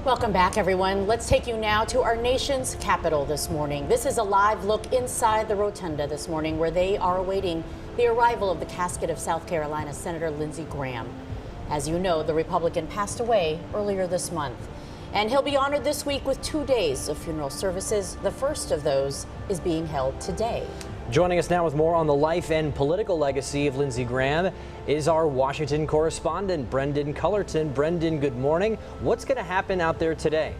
Welcome back, everyone. Let's take you now to our nation's capital this morning. This is a live look inside the rotunda this morning, where they are awaiting the arrival of the casket of South Carolina Senator Lindsey Graham. As you know, the Republican passed away earlier this month, and he'll be honored this week with 2 days of funeral services. The first of those is being held today. Joining us now with more on the life and political legacy of Lindsey Graham is our Washington correspondent, Brendan Cullerton. Brendan, good morning. What's going to happen out there today?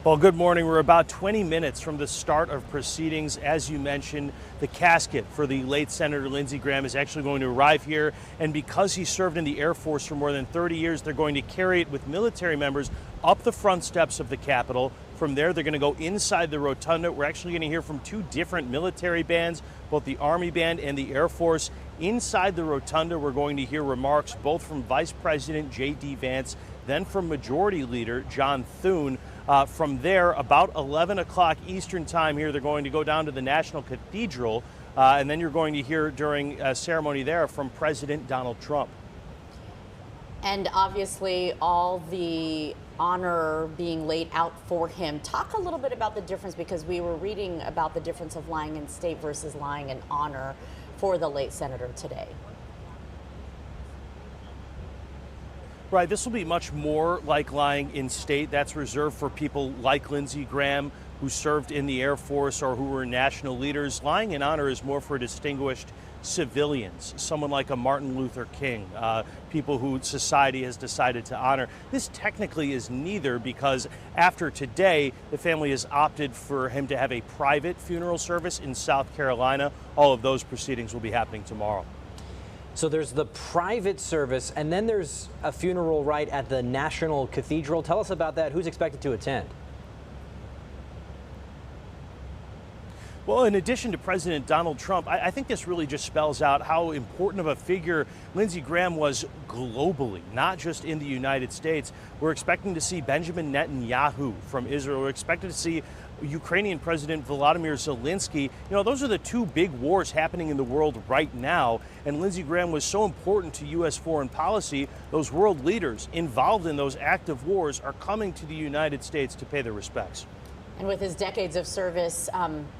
Well, good morning. We're about 20 minutes from the start of proceedings. As you mentioned, the casket for the late Senator Lindsey Graham is actually going to arrive here. And because he served in the Air Force for more than 30 years, they're going to carry it with military members up the front steps of the Capitol. From there, they're going to go inside the rotunda. We're actually going to hear from two different military bands, both the Army Band and the Air Force. Inside the rotunda, we're going to hear remarks both from Vice President J.D. Vance, then from Majority Leader John Thune. From there, about 11 o'clock Eastern time here, they're going to go down to the National Cathedral, and then you're going to hear during a ceremony there from President Donald Trump. And obviously, all the honor being laid out for him. Talk a little bit about the difference, because we were reading about the difference of lying in state versus lying in honor for the late senator today. Right, this will be much more like lying in state. That's reserved for people like Lindsey Graham, who served in the Air Force or who were national leaders. Lying in honor is more for distinguished civilians, someone like a Martin Luther King, people who society has decided to honor. This technically is neither, because after today, the family has opted for him to have a private funeral service in South Carolina. All of those proceedings will be happening tomorrow. So there's the private service, and then there's a funeral right at the National Cathedral. Tell us about that. Who's expected to attend? Well, in addition to President Donald Trump, I think this really just spells out how important of a figure Lindsey Graham was globally, not just in the United States. We're expecting to see Benjamin Netanyahu from Israel. We're expecting to see Ukrainian President Volodymyr Zelensky. You know, those are the two big wars happening in the world right now. And Lindsey Graham was so important to U.S. foreign policy. Those world leaders involved in those active wars are coming to the United States to pay their respects. And with his decades of service,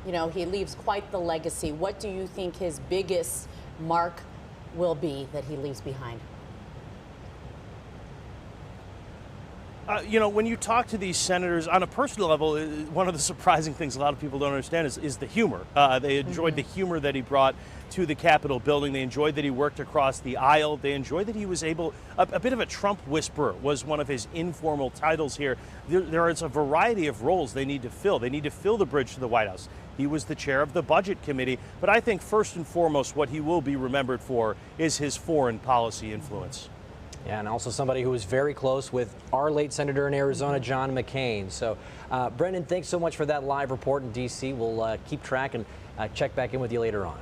you know, he leaves quite the legacy. What do you think his biggest mark will be that he leaves behind? You know, when you talk to these senators on a personal level, one of the surprising things a lot of people don't understand is the humor. They enjoyed the humor that he brought to the Capitol building. They enjoyed that he worked across the aisle. They enjoyed that he was able, a bit of a Trump whisperer was one of his informal titles here. There is a variety of roles they need to fill. They need to fill the bridge to the White House. He was the chair of the Budget Committee, but I think first and foremost what he will be remembered for is his foreign policy influence. Yeah, and also somebody who was very close with our late senator in Arizona, John McCain. So, Brendan, thanks so much for that live report in D.C. We'll keep track and check back in with you later on.